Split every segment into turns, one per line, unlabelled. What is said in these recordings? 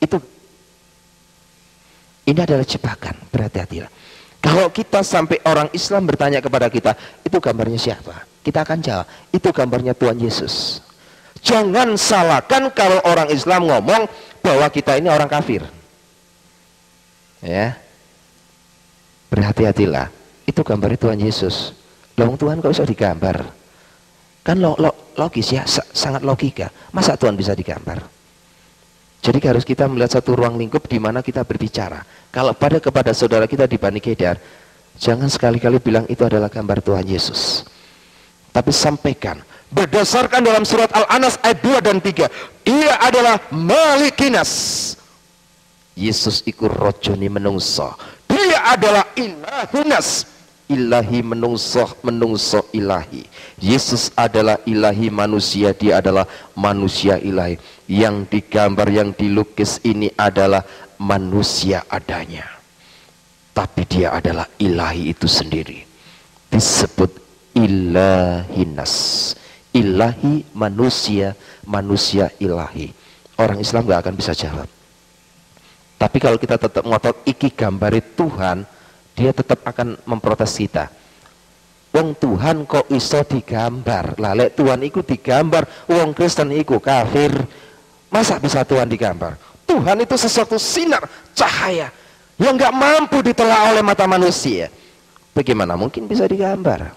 Itu ini adalah jebakan, berhati-hatilah. Kalau kita sampai orang Islam bertanya kepada kita, itu gambarnya siapa? Kita akan jawab, itu gambarnya Tuhan Yesus. Jangan salahkan kalau orang Islam ngomong bahwa kita ini orang kafir. Ya. Berhati-hatilah, itu gambarnya Tuhan Yesus. Loh, Tuhan kok bisa digambar? Kan logis ya, sangat logika. Masa Tuhan bisa digambar? Jadi harus kita melihat satu ruang lingkup di mana kita berbicara. Kalau kepada saudara kita di Bani Kedar, jangan sekali-kali bilang itu adalah gambar Tuhan Yesus. Tapi sampaikan, berdasarkan dalam surat Al-Anas ayat 2 dan 3, dia adalah Malikinas. Yesus iku rojoni menungso. Dia adalah Ilahunas. Ilahi menungso ilahi. Yesus adalah ilahi manusia, dia adalah manusia ilahi. Yang digambar, yang dilukis ini adalah manusia adanya, tapi dia adalah ilahi itu sendiri. Disebut ilahinas, ilahi manusia, manusia ilahi. Orang Islam gak akan bisa jawab. Tapi kalau kita tetap ngotot iki gambari Tuhan, dia tetap akan memprotes kita. Wong Tuhan kok iso digambar? Lah lek Tuhan iku digambar, wong Kristen iku kafir. Masa bisa Tuhan digambar? Tuhan itu sesuatu sinar, cahaya yang nggak mampu ditelaah oleh mata manusia. Bagaimana mungkin bisa digambar?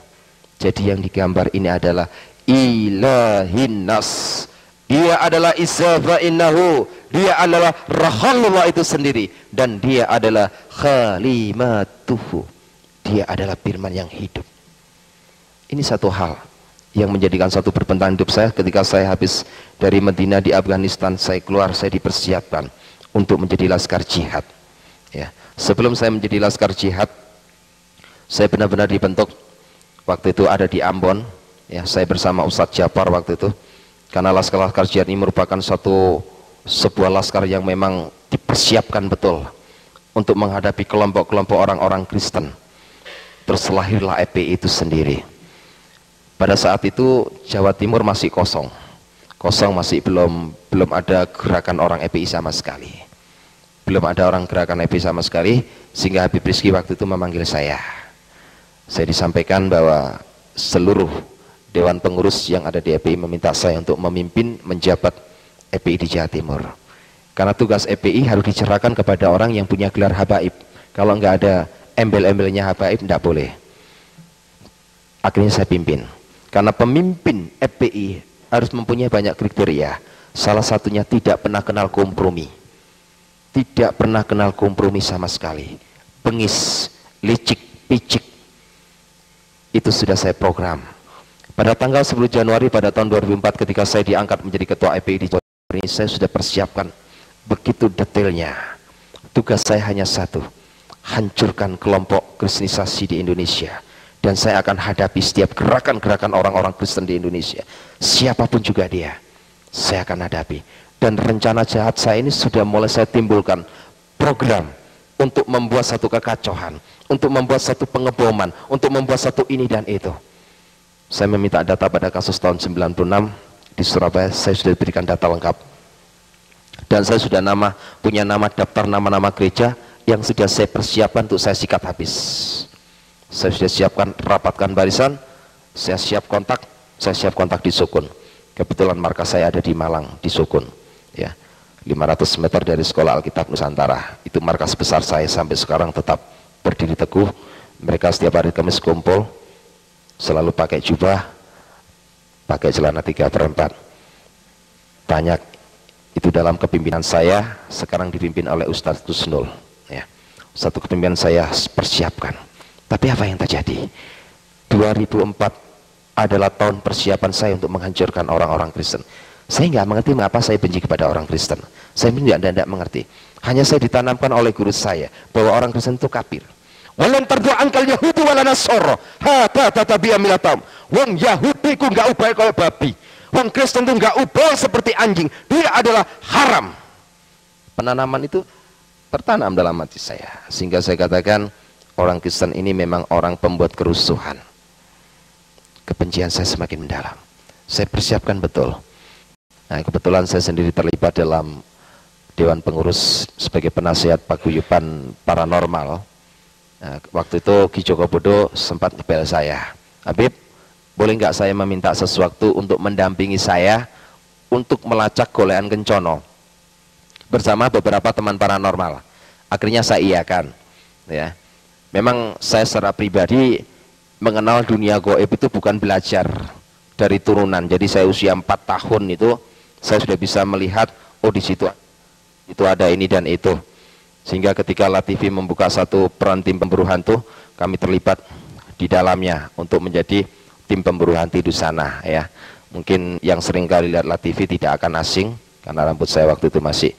Jadi yang digambar ini adalah Ilahinas. Dia adalah Isafa innahu, dia adalah Rahalullah itu sendiri, dan dia adalah Khalimatuhu, dia adalah firman yang hidup. Ini satu hal yang menjadikan satu perbendaharaan hidup saya. Ketika saya habis dari Medina di Afghanistan, saya keluar, saya dipersiapkan untuk menjadi laskar jihad. Ya, sebelum saya menjadi laskar jihad, saya benar-benar dibentuk. Waktu itu ada di Ambon, ya, saya bersama Ustadz Japar waktu itu. Karena laskar jihad ini merupakan sebuah laskar yang memang dipersiapkan betul untuk menghadapi kelompok-kelompok orang-orang Kristen. Terus lahirlah EPI itu sendiri. Pada saat itu Jawa Timur masih kosong, masih belum ada gerakan orang EPI sama sekali. Belum ada orang gerakan EPI sama sekali, sehingga Habib Rizki waktu itu memanggil saya. Saya disampaikan bahwa seluruh Dewan Pengurus yang ada di EPI meminta saya untuk memimpin menjabat EPI di Jawa Timur. Karena tugas EPI harus dicerahkan kepada orang yang punya gelar habaib. Kalau nggak ada embel-embelnya habaib, tidak boleh. Akhirnya saya pimpin. Karena pemimpin EPI harus mempunyai banyak kriteria. Salah satunya tidak pernah kenal kompromi. Tidak pernah kenal kompromi sama sekali. Bengis, licik, picik. Itu sudah saya program. Pada tanggal 10 Januari pada tahun 2004 ketika saya diangkat menjadi ketua EPI di Jawa Timur ini, saya sudah persiapkan begitu detailnya. Tugas saya hanya satu, hancurkan kelompok kristenisasi di Indonesia. Dan saya akan hadapi setiap gerakan-gerakan orang-orang Kristen di Indonesia. Siapapun juga dia, saya akan hadapi. Dan rencana jahat saya ini sudah mulai saya timbulkan program untuk membuat satu kekacauan, untuk membuat satu pengeboman, untuk membuat satu ini dan itu. Saya meminta data pada kasus tahun 96 di Surabaya, saya sudah diberikan data lengkap. Dan saya sudah punya nama daftar nama-nama gereja yang sudah saya persiapkan untuk saya sikat habis. Saya sudah siapkan, rapatkan barisan, saya siap kontak di Sukun. Kebetulan markas saya ada di Malang, di Sukun. Ya, 500 meter dari Sekolah Alkitab Nusantara. Itu markas besar saya sampai sekarang tetap berdiri teguh. Mereka setiap hari Kamis kumpul, selalu pakai jubah, pakai celana 3/4. Banyak itu dalam kepimpinan saya, sekarang dipimpin oleh Ustadz Tusnul. Ya. Satu kepimpinan saya persiapkan. Tapi apa yang terjadi? 2004 adalah tahun persiapan saya untuk menghancurkan orang-orang Kristen. Saya nggak mengerti mengapa saya benci kepada orang Kristen. Saya tidak mengerti. Hanya saya ditanamkan oleh guru saya bahwa orang Kristen itu kafir. Walan tardu angkal Yahudi wala Nasara hatta tatabi'a millathum. Wong Yahudi ku enggak ubah kayak babi. Wong Kristen itu enggak ubah seperti anjing. Dia adalah haram. Penanaman itu tertanam dalam hati saya, sehingga saya katakan orang Kristen ini memang orang pembuat kerusuhan. Kebencian saya semakin mendalam. Saya persiapkan betul. Nah, kebetulan saya sendiri terlibat dalam Dewan Pengurus sebagai penasihat paguyuban paranormal. Nah, waktu itu Ki Joko Bodo sempat ngebel saya, Habib, boleh nggak saya meminta sesuatu untuk mendampingi saya untuk melacak golekan kencono bersama beberapa teman paranormal. Akhirnya saya iakan, ya. Memang saya secara pribadi mengenal dunia goib itu bukan belajar dari turunan. Jadi saya usia 4 tahun itu saya sudah bisa melihat, oh di situ itu ada ini dan itu. Sehingga ketika LATV membuka satu peran tim pemburu hantu, kami terlibat di dalamnya untuk menjadi tim pemburu hantu di sana, ya. Mungkin yang sering kali lihat LATV tidak akan asing karena rambut saya waktu itu masih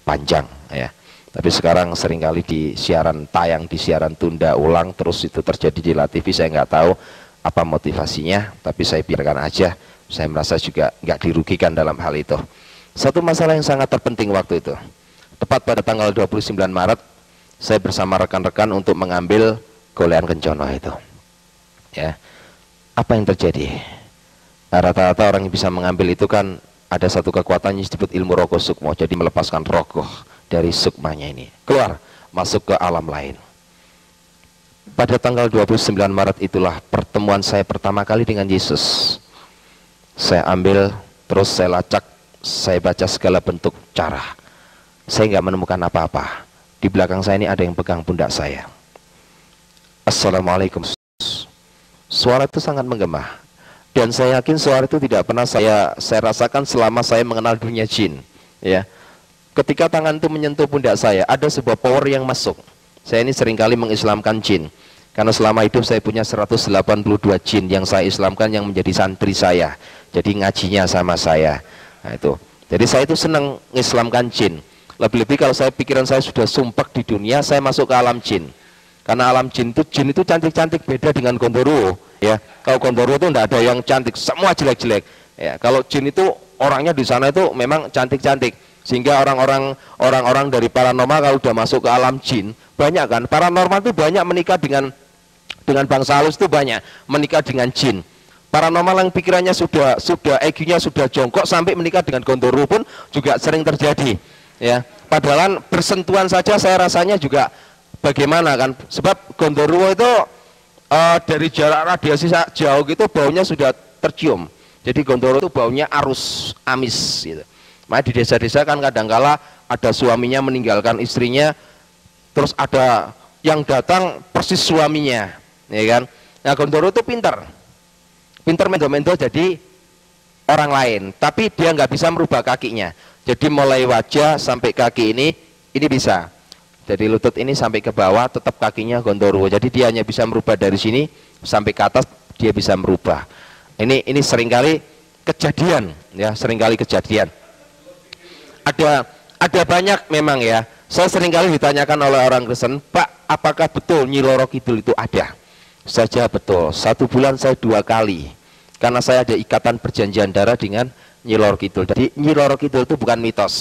panjang, ya. Tapi sekarang seringkali di siaran tayang, di siaran tunda ulang terus itu terjadi di LATV. Saya nggak tahu apa motivasinya, tapi saya biarkan aja. Saya merasa juga nggak dirugikan dalam hal itu. Satu masalah yang sangat terpenting waktu itu, tepat pada tanggal 29 Maret, saya bersama rekan-rekan untuk mengambil golekan kencono itu. Ya, apa yang terjadi? Rata-rata orang yang bisa mengambil itu kan ada satu kekuatan yang disebut ilmu rogo sukmo, jadi melepaskan rogoh dari sukmanya ini, keluar, masuk ke alam lain. Pada tanggal 29 Maret itulah pertemuan saya pertama kali dengan Yesus. Saya ambil, terus saya lacak, saya baca segala bentuk cara. Saya nggak menemukan apa-apa. Di belakang saya ini ada yang pegang pundak saya. Assalamualaikum. Suara itu sangat menggema. Dan saya yakin suara itu tidak pernah saya rasakan selama saya mengenal dunia jin. Ya. Ketika tangan itu menyentuh pundak saya, ada sebuah power yang masuk. Saya ini seringkali mengislamkan jin. Karena selama hidup saya punya 182 jin yang saya islamkan, yang menjadi santri saya. Jadi ngajinya sama saya. Nah, itu. Jadi saya itu senang mengislamkan jin. Lebih-lebih kalau saya pikiran saya sudah sumpek di dunia, saya masuk ke alam jin. Karena alam jin itu cantik-cantik, beda dengan Gondoruo. Ya, kalau Gondoruo itu tidak ada yang cantik, semua jelek-jelek. Ya, kalau jin itu orangnya di sana itu memang cantik-cantik. Sehingga orang-orang dari paranormal kalau sudah masuk ke alam jin, banyak kan, paranormal itu banyak menikah dengan bangsa halus, itu banyak menikah dengan jin. Paranormal yang pikirannya sudah EQ-nya sudah jongkok sampai menikah dengan Gondoruo pun juga sering terjadi. Ya, padahal bersentuhan saja saya rasanya juga bagaimana kan, sebab Gondoruo itu dari jarak radiasi jauh gitu baunya sudah tercium. Jadi Gondoruo itu baunya arus amis gitu. Makanya di desa-desa kan kadangkala ada suaminya meninggalkan istrinya, terus ada yang datang persis suaminya, ya kan. Nah, Gondoruo itu pintar mendo-mendo jadi orang lain, tapi dia nggak bisa merubah kakinya. Jadi mulai wajah sampai kaki ini bisa. Jadi lutut ini sampai ke bawah tetap kakinya Gondoruo. Jadi dia hanya bisa merubah dari sini sampai ke atas, dia bisa merubah. Ini seringkali kejadian, ya, seringkali kejadian. Ada banyak memang, ya. Saya seringkali ditanyakan oleh orang Kristen, Pak, apakah betul Nyi Loro Kidul itu ada? Saja betul. 1 bulan saya 2 kali. Karena saya ada ikatan perjanjian darah dengan Nyi Loro Kidul. Jadi Nyi Loro Kidul itu bukan mitos,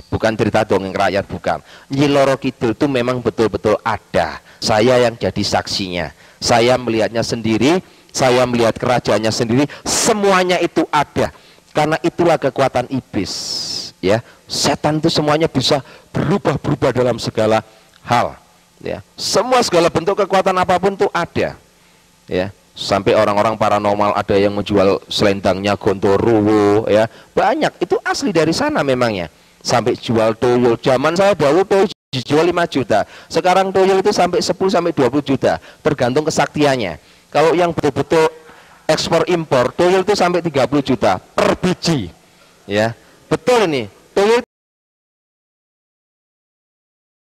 bukan cerita dongeng rakyat, bukan. Nyi Loro Kidul itu memang betul-betul ada. Saya yang jadi saksinya. Saya melihatnya sendiri, saya melihat kerajaannya sendiri, semuanya itu ada. Karena itulah kekuatan iblis, ya. Setan itu semuanya bisa berubah-berubah dalam segala hal, ya. Segala bentuk kekuatan apapun itu ada, ya. Sampai orang-orang paranormal ada yang menjual selendangnya Gondoruo, ya, banyak, itu asli dari sana memangnya. Sampai jual tuyul, zaman saya dahulu tuyul dijual 5 juta, sekarang tuyul itu sampai 10 sampai 20 juta, tergantung kesaktiannya. Kalau yang betul-betul ekspor impor, tuyul itu sampai 30 juta per biji, ya. Betul ini,